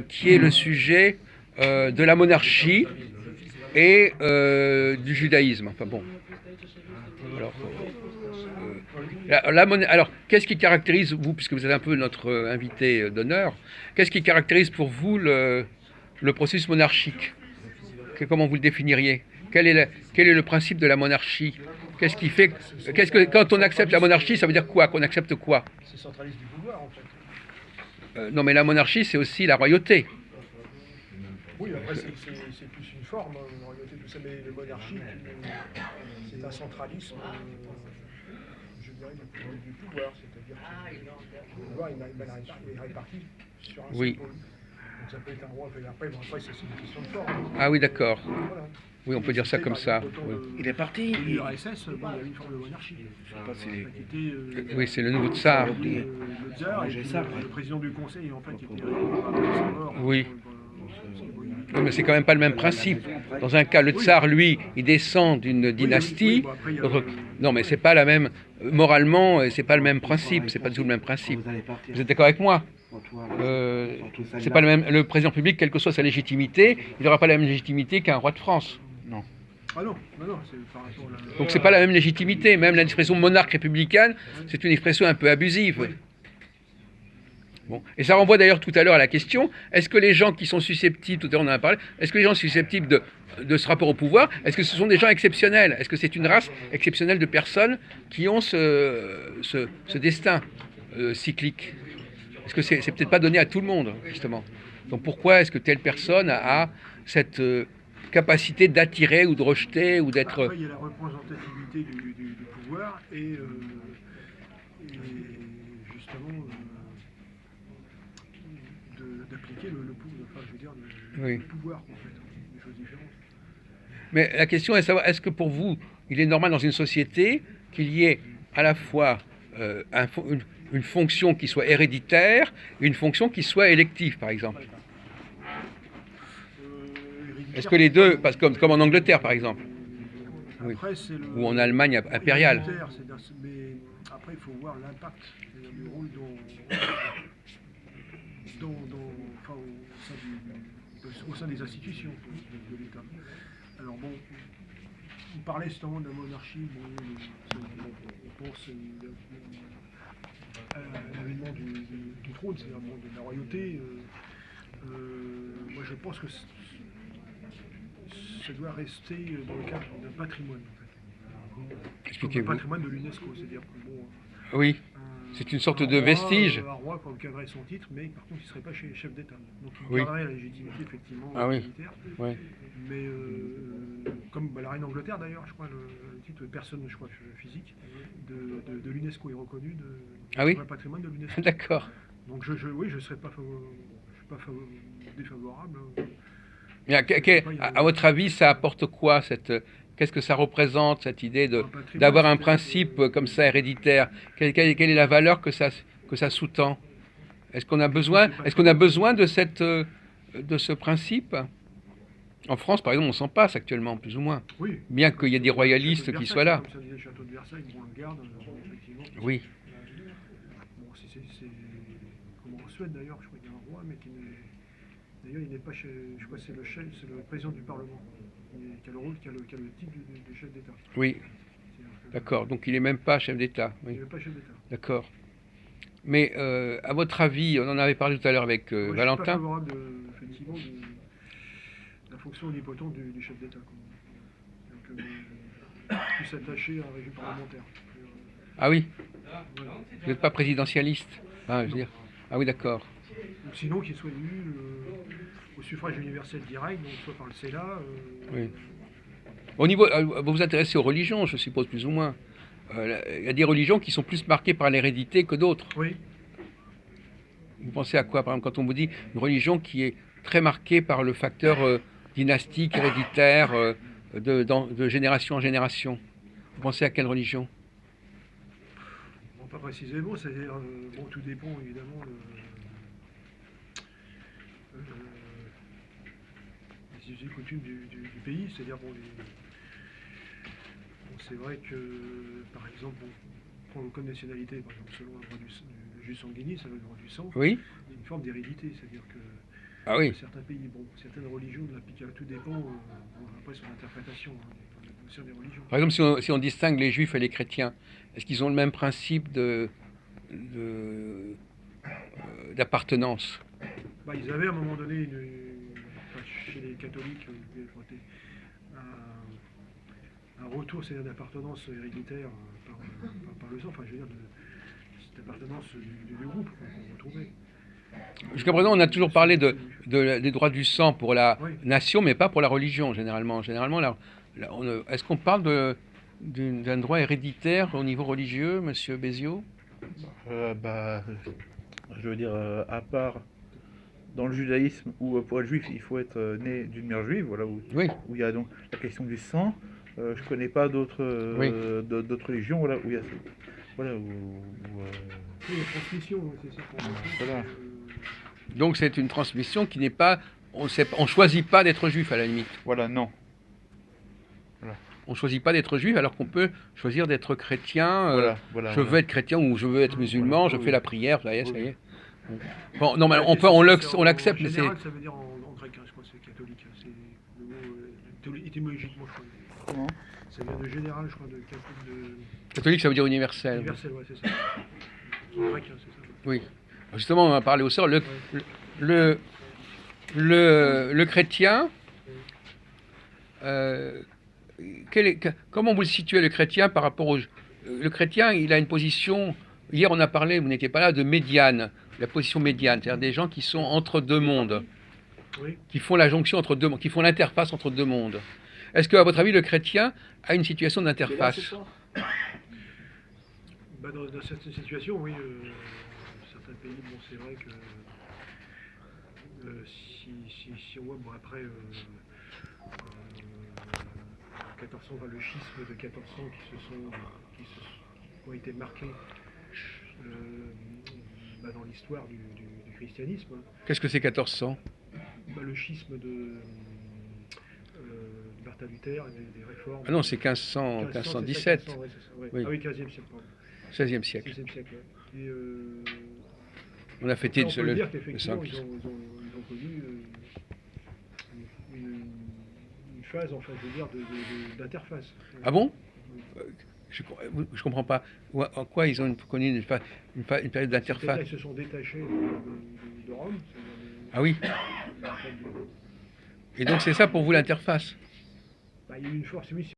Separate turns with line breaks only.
qui est le sujet de la monarchie et du judaïsme. Enfin bon. Alors, alors, qu'est-ce qui caractérise, vous, puisque vous êtes un peu notre invité d'honneur, qu'est-ce qui caractérise pour vous le processus monarchique? Comment vous le définiriez? Quel est le principe de la monarchie? Qu'est-ce qui fait, quand on accepte la monarchie, ça veut dire quoi? Qu'on accepte quoi?
C'est centraliste du pouvoir, en fait.
Non, mais la monarchie, c'est aussi la royauté.
Oui, après, c'est plus une forme, en réalité, tout ça, mais les monarchies, c'est un centralisme, je dirais, du pouvoir, c'est-à-dire que le pouvoir est réparti sur un seul
Oui.
pôle. Donc ça peut être un roi, après, c'est une question de forme.
Ah oui, d'accord.
Voilà.
Oui, on peut dire ça comme ça. Oui.
Il est parti.
L'URSS, bon, il y avait une forme de monarchie.
Oui, c'est le nouveau tsar.
Le tsar, et le président du conseil, en fait, était après sa mort.
Oui. Oui, mais c'est quand même pas le même principe. Dans un cas, le tsar, lui, il descend d'une dynastie. Non, mais c'est pas la même. Moralement, c'est pas le même principe. C'est pas du tout le même principe. Vous êtes d'accord avec moi? C'est pas le même. Le président public, quelle que soit sa légitimité, il n'aura pas la même légitimité qu'un roi de France.
Non.
Ah non, c'est par rapport à la...
Donc c'est pas la même légitimité. Même l'expression monarque républicaine, c'est une expression un peu abusive.
Oui.
Bon. Et ça renvoie d'ailleurs tout à l'heure à la question, est-ce que les gens qui sont susceptibles, tout à l'heure on en a parlé, est-ce que les gens susceptibles de ce rapport au pouvoir, est-ce que ce sont des gens exceptionnels? Est-ce que c'est une race exceptionnelle de personnes qui ont ce destin cyclique? Est-ce que c'est peut-être pas donné à tout le monde, justement? Donc pourquoi est-ce que telle personne a cette capacité d'attirer ou de rejeter ou d'être...
Après, il y a la représentativité du pouvoir et justement d'appliquer enfin, je veux dire,
Oui.
le pouvoir, en fait, des choses différentes.
Mais la question est de savoir, est-ce que pour vous, il est normal dans une société qu'il y ait à la fois une fonction qui soit héréditaire et une fonction qui soit élective, par exemple? Est-ce que les deux, parce que comme en Angleterre, par exemple, oui,
Après, c'est le,
ou en Allemagne impériale.
Mais après, il faut voir l'impact, le rôle enfin, au sein des institutions de l'État. Alors bon, on parlait justement de la monarchie, on pense à l'avènement du trône, c'est-à-dire de la royauté. Moi, je pense que ça doit rester dans le cadre d'un patrimoine, en fait. Comme un patrimoine de l'UNESCO, c'est-à-dire que bon.
Oui, c'est une sorte de vestige.
Un roi garderait son titre, mais par contre, il ne serait pas chef d'État. Donc, il
Oui.
garderait la légitimité, effectivement,
Ah oui.
militaire.
Oui.
Mais comme la reine d'Angleterre, d'ailleurs, je crois, le titre de personne, je crois, physique de l'UNESCO est reconnu
Ah oui.
comme un patrimoine de l'UNESCO.
D'accord.
Donc, oui, je ne serais pas, défavorable.
Mais à votre avis, ça apporte quoi qu'est-ce que ça représente, cette idée d'avoir un principe comme ça héréditaire? Quelle est la valeur que ça sous-tend? Est-ce qu'on a besoin de ce principe? En France, par exemple, on s'en passe actuellement, plus ou moins.
Oui.
Bien qu'il y ait des royalistes qui soient là.
Comme ça disait le château de Versailles, on le garde, effectivement.
Oui.
Bon, comme en Suède d'ailleurs, je crois qu'il y a un roi, mais d'ailleurs, il n'est pas je crois que c'est le président du Parlement, qui a le rôle, qui a le titre de chef d'État.
Oui. D'accord. Donc il n'est même pas chef d'État. Oui.
Il n'est même pas chef d'État.
D'accord. Mais à votre avis, on en avait parlé tout à l'heure avec
Moi,
Valentin.
Je suis pas favorable, effectivement, de la fonction omnipotente du chef d'État. Donc, plus attaché à un régime parlementaire.
Ah oui.
Ouais.
Vous n'êtes pas présidentialiste. Ah, je veux dire. Ah oui, d'accord.
Donc, sinon, qu'il soit élu au suffrage universel direct, donc soit par le Sénat.
Oui. Au niveau, vous vous intéressez aux religions, je suppose, plus ou moins. Il y a des religions qui sont plus marquées par l'hérédité que d'autres.
Oui.
Vous pensez à quoi, par exemple, quand on vous dit une religion qui est très marquée par le facteur dynastique, héréditaire, de génération en génération? Vous pensez à quelle religion?
Bon, pas précisément, c'est-à-dire, bon, tout dépend évidemment des us et coutumes du pays, c'est-à-dire, bon, c'est vrai que, par exemple, on prend le code de nationalité, par exemple, selon le droit du jus sanguinis, ça le droit du sang,
Oui.
il y a une forme d'hérédité, c'est-à-dire que
Ah oui.
Certains pays, bon, certaines religions l'appliquent, tout dépend, bon, après son interprétation, hein, des notions des religions.
Par exemple, si on distingue les juifs et les chrétiens, est-ce qu'ils ont le même principe de- d'appartenance?
Bah, ils avaient à un moment donné, enfin, chez les catholiques, un retour, c'est d'appartenance héréditaire par le sang, enfin je veux dire, cette appartenance du groupe qu'on retrouvait.
Jusqu'à présent, on a toujours parlé des droits du sang pour la
Oui,
nation, mais pas pour la religion, généralement. Est-ce qu'on parle d'un droit héréditaire au niveau religieux, monsieur Béziot?
Bah, je veux dire, à part dans le judaïsme où pour être juif il faut être né d'une mère juive, voilà,
Oui,
où il y a donc la question du sang. Je connais pas d'autres
oui.
d'autres religions, voilà, où il y a voilà,
oui, la transmission, oui, c'est ça qu'on retrouve.
voilà,
Donc c'est une transmission qui n'est pas... On choisit pas d'être juif, à la limite.
voilà, non,
On choisit pas d'être juif alors qu'on peut choisir d'être chrétien.
voilà,
Je veux être chrétien ou je veux être musulman, je
oui,
fais la prière, ça y est, ça
oui.
y est. Bon, non, mais
Ouais,
on l'accepte,
en
mais c'est...
général, ça veut dire en grec, hein, je crois que c'est catholique. Hein, c'est le mot étymologiquement, je crois.
Comment?
Ça vient de général, je crois, de
Catholique, ça veut dire universel.
universel, ouais, c'est ça. En grec, hein, c'est ça.
Oui. Justement, on va parler au sort.
Ouais.
Le, le chrétien, euh, comment vous le situez, le chrétien, par rapport au... Le chrétien, il a une position... Hier, on a parlé, vous n'étiez pas là, de médiane. La position médiane, c'est-à-dire des gens qui sont entre deux mondes,
Oui.
qui font la jonction entre deux mondes, qui font l'interface entre deux mondes. Est-ce que, à votre avis, le chrétien a une situation d'interface?
Bah, dans certaines situations, oui. Certains pays, bon, c'est vrai que si on voit, bon, après, 1400, enfin, le schisme de 1400 qui ont été marqués bah, dans l'histoire du christianisme, hein.
Qu'est-ce que c'est 1400?
Bah, le schisme de Martin Luther et des réformes.
Ah non, c'est 1500, 1517,
1500, ouais, c'est ça, ouais.
oui,
Ah oui, 15e siècle, pardon.
16e siècle.
16e siècle, ouais. Et
On a fêté
on peut dire
le
qu'effectivement,
5.
ils ont connu une, une phase, enfin, je veux dire, d'interface.
Ah bon? Je comprends pas. En quoi ils ont connu une période
C'est-à-dire
d'interface?
qu'ils se sont détachés de Rome.
Ah oui. Et donc c'est ça pour vous l'interface?
Bah, il y a eu une force, oui,